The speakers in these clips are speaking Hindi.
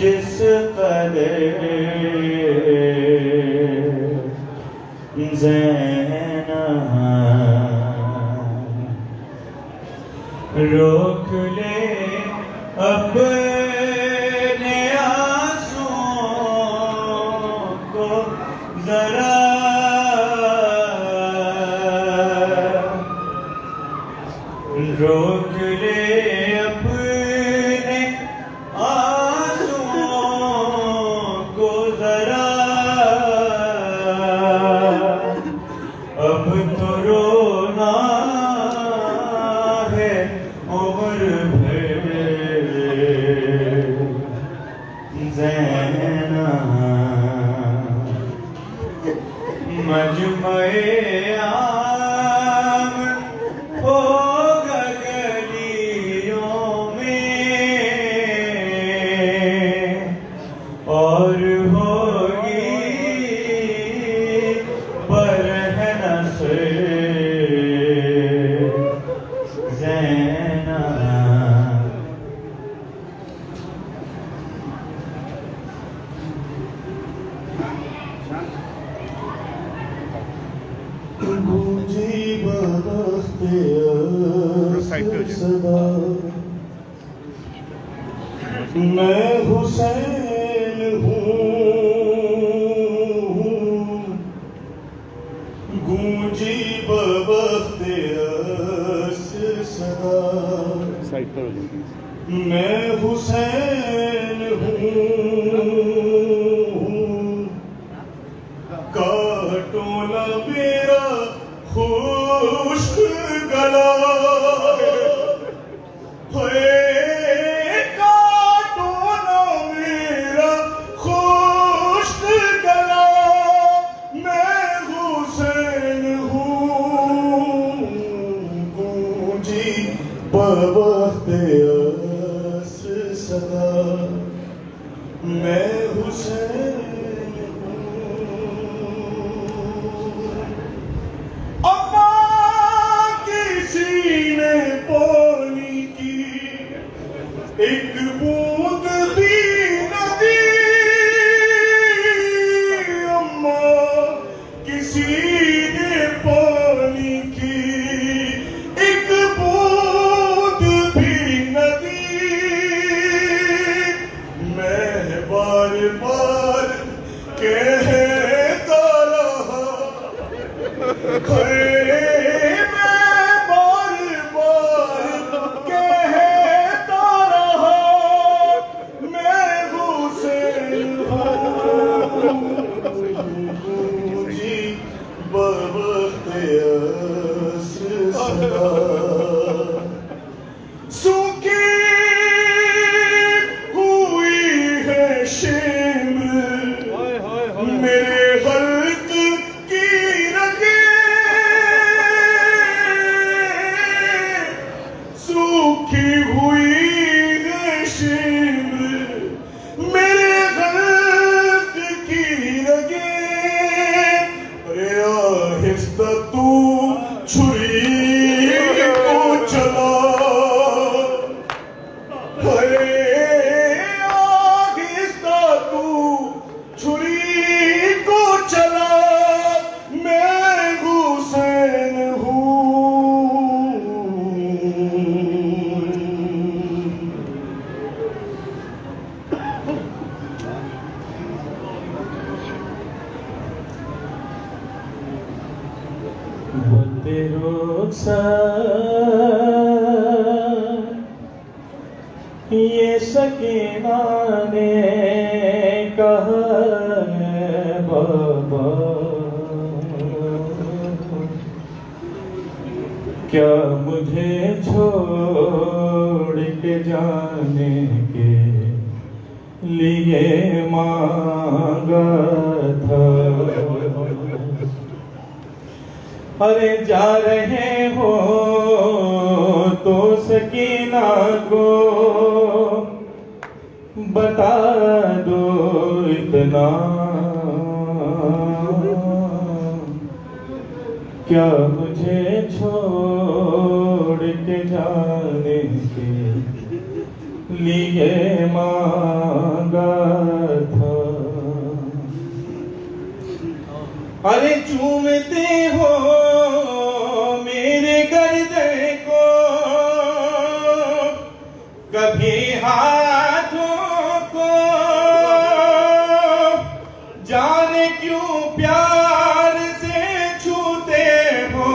जिस कदर ज़ैना रोक ले अपने आंसुओं को जरा, रोक ले अपने आंसुओं को जरा, अब तो रोना है उम्र भर ज़ैना। मजमे आम होगा गलियों में और होगी बरहन से ज़ैना। गूंजी बरखते सदा मैं हुसैन हूँ, गूंजी बरखते सदा मैं हुसैन हूँ, काटो ना मेरा खुश्क गला, काटो ना मेरा खुश्क गला, मैं हुसैन हूँ, गूंजी बवक़्ते अस्र सदा मैं हुसैन। एक बूंद भी न दी अम्मा किसी ने पानी की, एक बूंद भी न दी। मैं बार बार कहता रहा, सूखी हुई है शिम्र मेरे हल्क की रगें, सूखी हुई है शिम्र मेरे हल्क की रगें। अरे आहिस्ता तू छुरी को चला, आहिस्ता तू छुरी को चला, मैं हुसैन हूँ। ये सकीना ने कहा बाबा, क्या मुझे छोड़ के जाने के लिए मांगा था। अरे जा रहे हो तो सकीना को बता दो इतना, क्या मुझे छोड़ के जाने के लिए मांगा था। अरे चूमते हो मेरे गर्दन को कभी हाथों को, जाने क्यों प्यार से छूते हो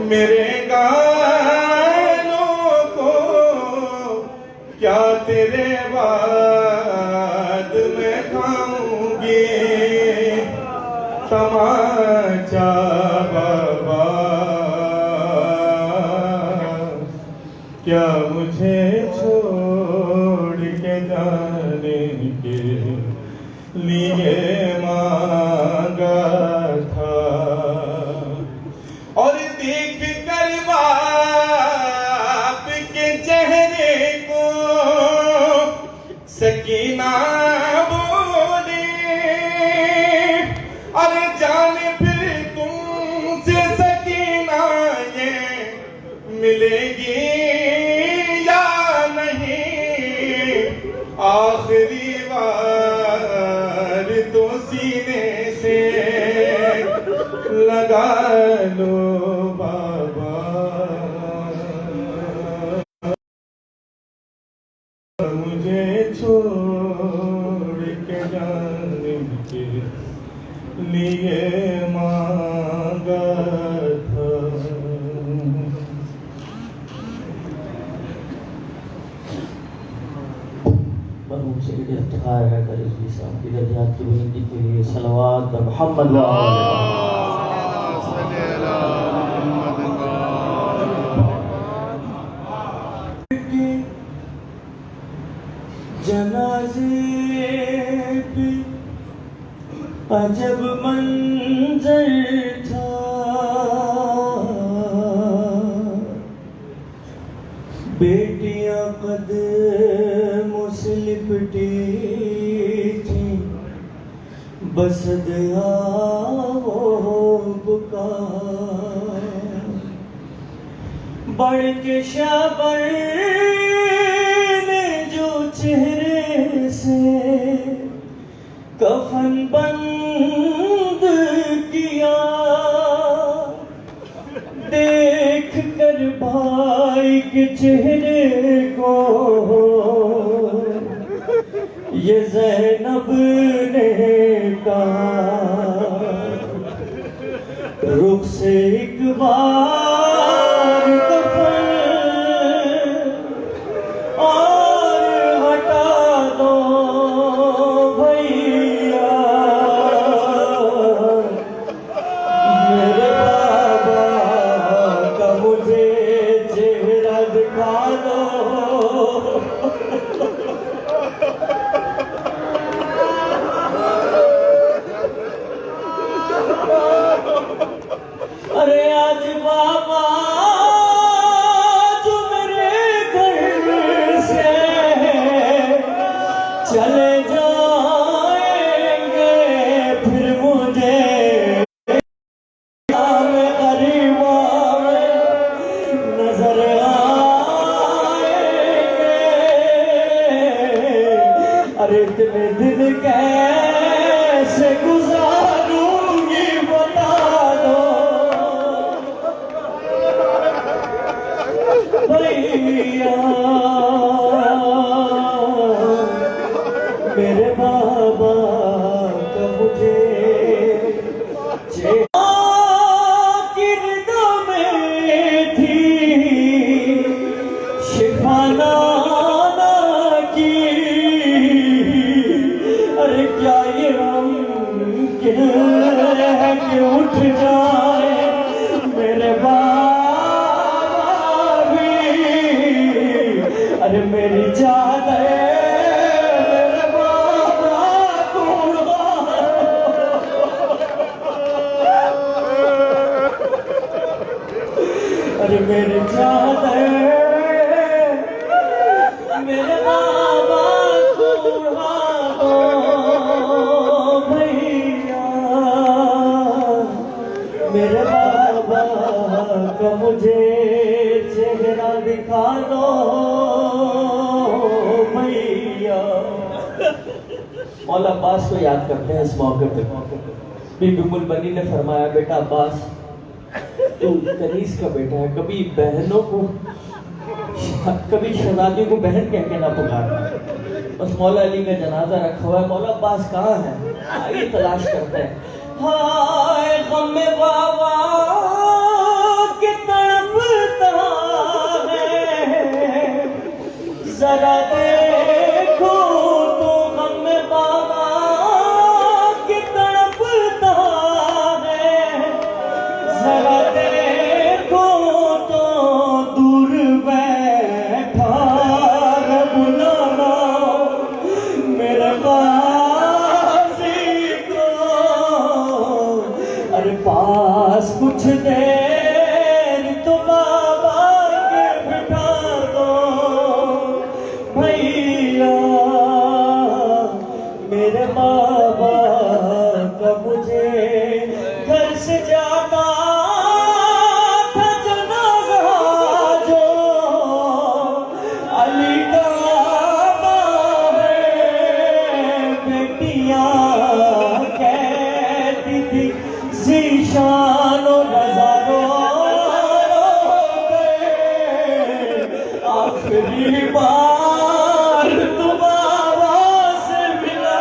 मेरे गालों को। क्या तेरे बाद मैं खाऊंगी तमाचा बाबा, क्या मुझे छोड़ के जाने के लिए मांगा था। और देख कर बाप के चेहरे को सकीना बोली, अरे जाने फिर तुमसे सकीना ये मिलेगी या नहीं। आखिरी बार तो सीने से लगा लो बाबा, मुझे छोड़ के जाने के लिए मांगा था। मरहूम से इफ्तिखार है कर इजली साहब की रज़ियत की बुलंदी के लिए सलवात व मोहम्मद व जनाज़े पे अजब मंजर था, बेटियां कदमों से लिपटी थी, बसदिया वो बुका। बढ़ के शाबर ने जो चेहरे से कफन बंद किया, देख कर भाई के चेहरे को ये ज़ैनब ने कहा, रुख से एक बार कफन और हटा दो भैया, मेरे बाबा का मुझे चेहरा दिखा दो। अरे आज बाबा जो मेरे घर से चले जाएंगे, फिर मुझे गरीबा में नजर आएंगे। अरे इतने दिन कैसे गुजारूंगी बता दो भैया, मेरे बाबा का मुझे किरदा में थी शिफाना की। अरे क्या ये मुमकिन है कि उठ जाए मेरे बाबा भी। अरे मेरी चादर मेरे बाबा को अरे मेरी चादर मेरे बाबा को उड़ा दो भैया, मेरे बाबा का मुझे चेहरा दिखा दो। मौला अब्बास को याद करते हैं इस मौके पे। बीबी उम्मुल बनी ने फरमाया, बेटा अब्बास तू कनीज का बेटा है, कभी बहनों को कभी शहजादियों को बहन कह के ना पुकारना। बस मौला अली का जनाजा रखा हुआ है, मौला अब्बास कहाँ है, आइए तलाश करते हैं। हाय गम बाबा के तड़पता है, जरा देखो तो गम बाबा के तड़पता है, जरा देखो तो दूर बैठा बुलाना मेरे गाजी को, अरे पास कुछ देर तो बाबा के बिठा दो भैया, मेरे बाबा का मुझे घर से जाना था जनाजा जो अली का है, बेटियां कहती थी ज़ीशानो नज़ारो आखिरी बार तुम्हारा से मिला।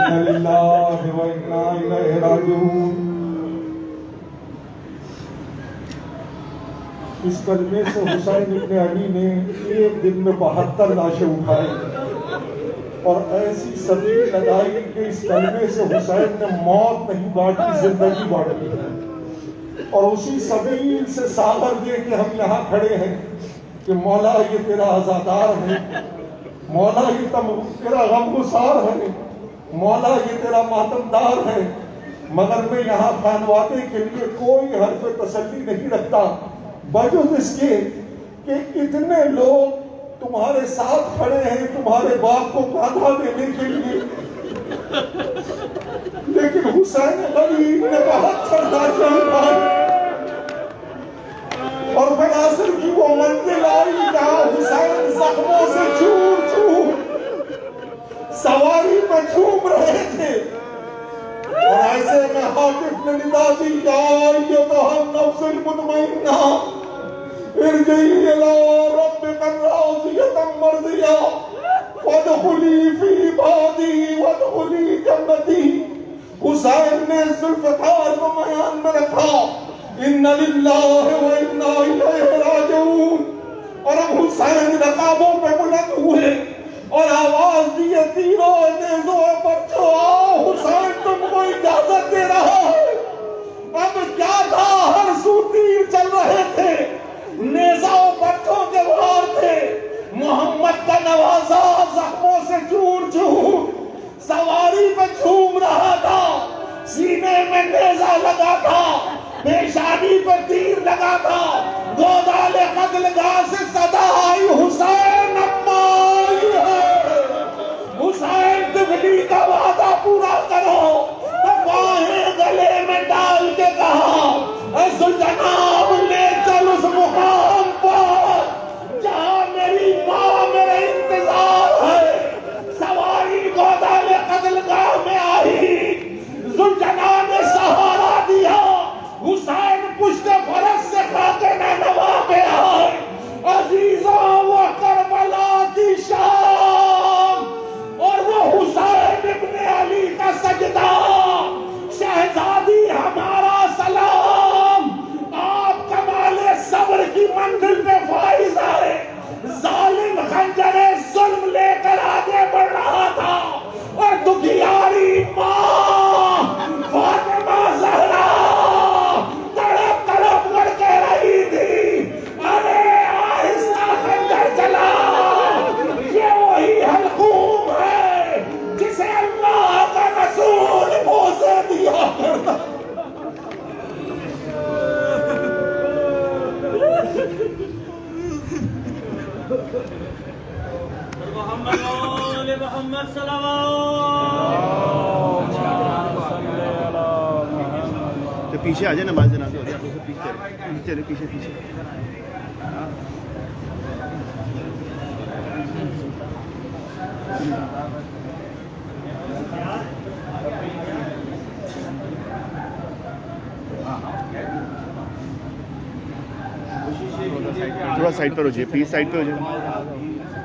इन्ना लिल्लाहि व इन्ना इलैहि राजिऊन। इस कलमे से हुसैन इब्न अली ने एक दिन में 72 लाशें उठाई और ऐसी सभी लगाई कि इस कलमे से हुसैन ने मौत नहीं बांटी, जिंदगी बांटी। और उसी सबील से सागर दे के हम यहाँ खड़े हैं कि मौला ये तेरा आजादार है, मौला ये तेरा गमगुसार है, मौला ये तेरा मातमदार है। मगर मैं यहाँ खानवादे के लिए कोई हर्फ तसल्ली नहीं रखता, बजुज़ इसके कि इतने लोग तुम्हारे साथ खड़े हैं तुम्हारे बाप को बाधा देने के लिए, लेकिन हुसैन गरीब ने बहुत सरदार उठाई और बनासिर की वो मंजिल आई जहां हुसैन जख्मों से चूर चूर सवारी में झूम रहे थे। और ऐसे में हातिफ ने निदा दी, ये तो हम नफ्सुल मुतमइन्ना इरजी इला रब्बिका राज़ियतन मर्ज़िया वदखुली फी इबादी वदखुली जन्नती। हुसैन ने जुल्फ़िकार को बयान में रखा, इन्ना लिल्लाहि व इन्ना इलैहि राजिऊन। और अब हुसैन रकाबों पे बुलंद हुए और आवाज दिए, तीरों नेज़ों पर जो आओ, हुसैन तुमको इजाजत दे रहा है। अब क्या था, हर सू तीर चल रहे थे, नेज़ाओं बच्चों के वार थे। मोहम्मद का नवाजा जख्मों से चूर चूर सवारी पे झूम रहा था, सीने में नेज़ा लगा था, पेशानी पर तीर लगा था, गोदाले कत्लगाह से सदा आई, हुसैन अम्मा आई है, हुसैन तिफली का वादा पूरा करो। तो बाहें गले में डाल के कहा, सुल्तानाब ले चल उस मुकाम पर जहां मेरी माँ मेरे इंतजार है। सवारी गोदाले कत्लगाह में आई, जुल्जना ने सहारा दिया, हुसैन पुष्ट फरस से खाके नैनवा पे आए। अजीजों वो करबला की शाम और वो हुसैन इब्न अली का सजदा, शहजादी हमारा सलाम। आप कमाले सब्र की मंजिल पे फाइज आए, जालिम खंजरे जुल्म लेकर आगे बढ़ रहा था और दुखियारी माँ फातिमा ज़हरा तड़प तड़प कर कह रही थी, अरे आहिस्ता खंजर चला, ये वही हलकूम है जिसे अल्लाह का रसूल मोसे दिया करता। मोहम्मद सल्लल्लाहु पीछे आ जाए नमाज जनाजे हो रही है, आप लोग पीछे चले, पीछे पीछे। हाँ। थोड़ा साइड पर हो जाइए, प्लीज साइड पे हो जाए।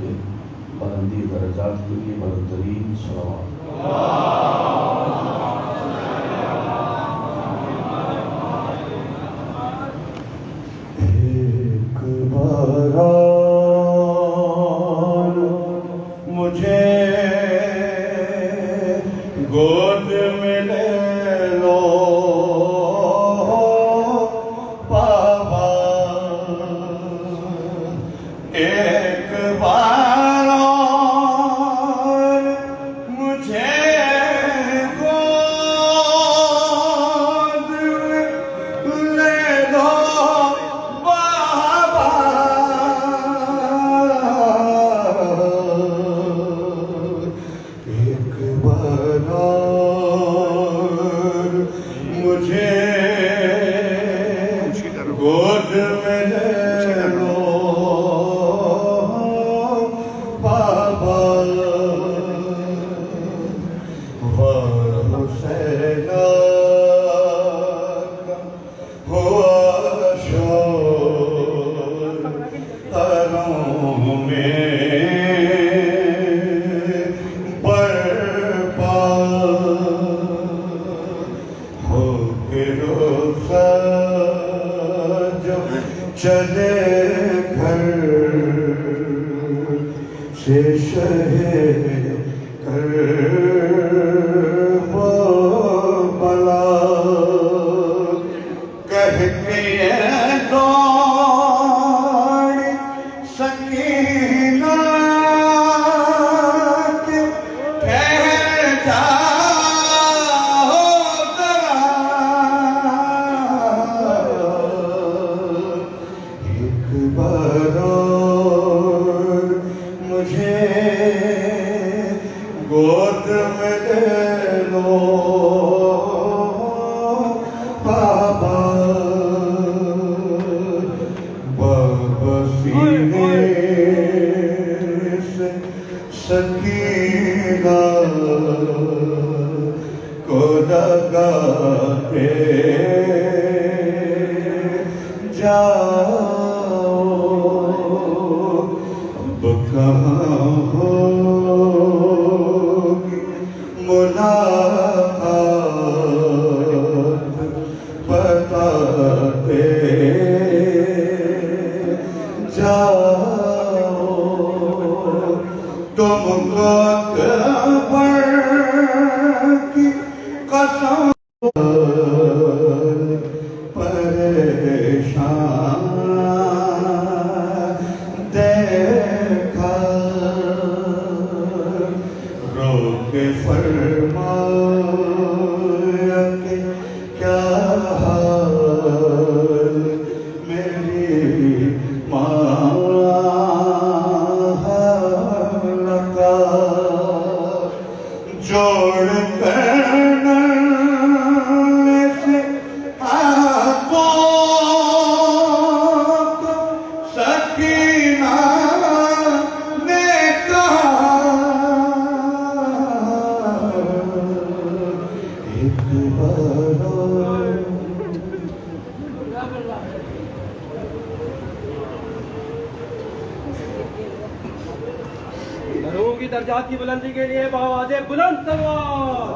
के बुलंदी दर्जात के लिए बुलंदतरीन सलावत एक बार मुझे गोद में ले लो बाबा एक बार और मुझे गोद फिरोज जो चले घर से शहे कर वो बला कह के दौड़ सकीना के ठहर जाओ जरा एक बार और मुझे गोद में ले लो बाबा बाबा सीने से सकीना को लगा के जाओ अब कहाँ होगी मुलाकात बताते जाओ तुमको अकबर की कसम परेशान देखा रो के फरमाया कि क्या हाल मेरी माँ लगा जोड़ कर से हाथों को सकीना ने कहा एक बार दरों की दर्जात की बुलंदी के लिए आवाज़ें बुलंद सलवात।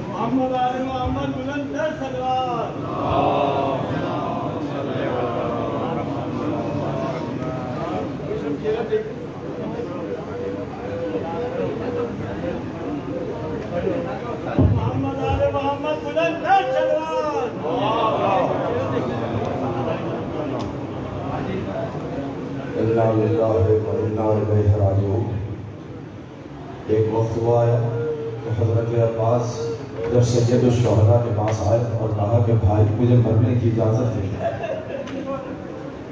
मोहम्मद आले मोहम्मद बुलंद सलवात। मोहम्मद आले मोहम्मद बुलंद सलवात। इन्ना लिल्लाहि व इन्ना इलैहि राजिऊन। एक वक्त हुआ आया कि हज़रत अब्बास जब सैयदुल शुहदा के पास आए और कहा कि भाई मुझे मरने की इजाज़त दे।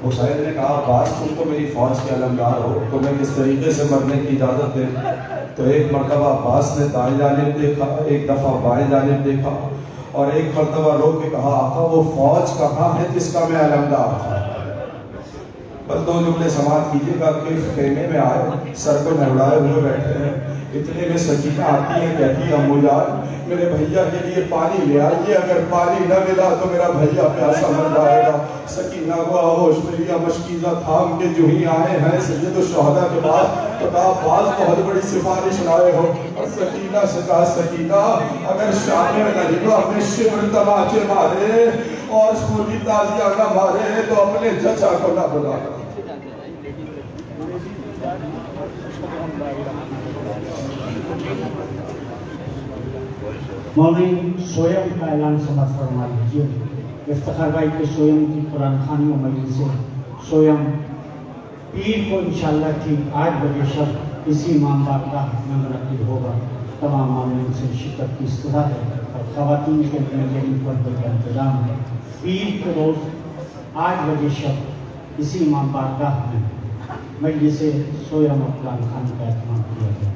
हुसैन ने कहा अब्बास तुम तो मेरी फ़ौज के अलमदार हो, तुम्हें किस तरीके से मरने की इजाज़त दे। तो एक मरतबा अब्बास ने दाएं जानिब देखा, एक दफ़ा बाएं जानिब देखा और एक मरतबा रो के कहा आका वो फ़ौज कहाँ है जिसका मैं अलमदार था। बस दो जुमले समाप्त कीजिएगा कि खेमे में आए, सर को नहलाए हुए बैठे हैं। इतने में सकीना आती है, कहती है अम्मू जान मेरे भैया के लिए पानी ले आइए, अगर पानी न मिला तो मेरा भैया प्यासा मर जाएगा। सकीना को आहोश में लिया, मशकीज़ा थाम के जो ही आए हैं सैयदुल शुहदा के पास तो कहा बात बहुत बड़ी सिफारिश लाए हो। और सकीना से कहा सकीना अगर शाम में नजीबा में शिवर तमाचे मारे और खूनी तालियां न मारे तो अपने चचा को न बुलाना। मौलवी स्वयं का ऐलान समाप्त फरमा लीजिए। इफ्तिखार भाई के स्वयं की कुरान खानी और मजलिस से स्वयं पीर को इंशाअल्लाह ठीक 8 बजे शब इसी इमाम बारगाह में मुनक़िद होगा। तमाम मामलों से शिरकत की इस्तदा है और ख़वातीन के लिए जमीन पर का इंतजाम है। पीर के रोज़ 8 बजे शब इसी इमाम बारगाह में मजलिस से स्वयं और कुरान खानी का एहतमाम किया जाए।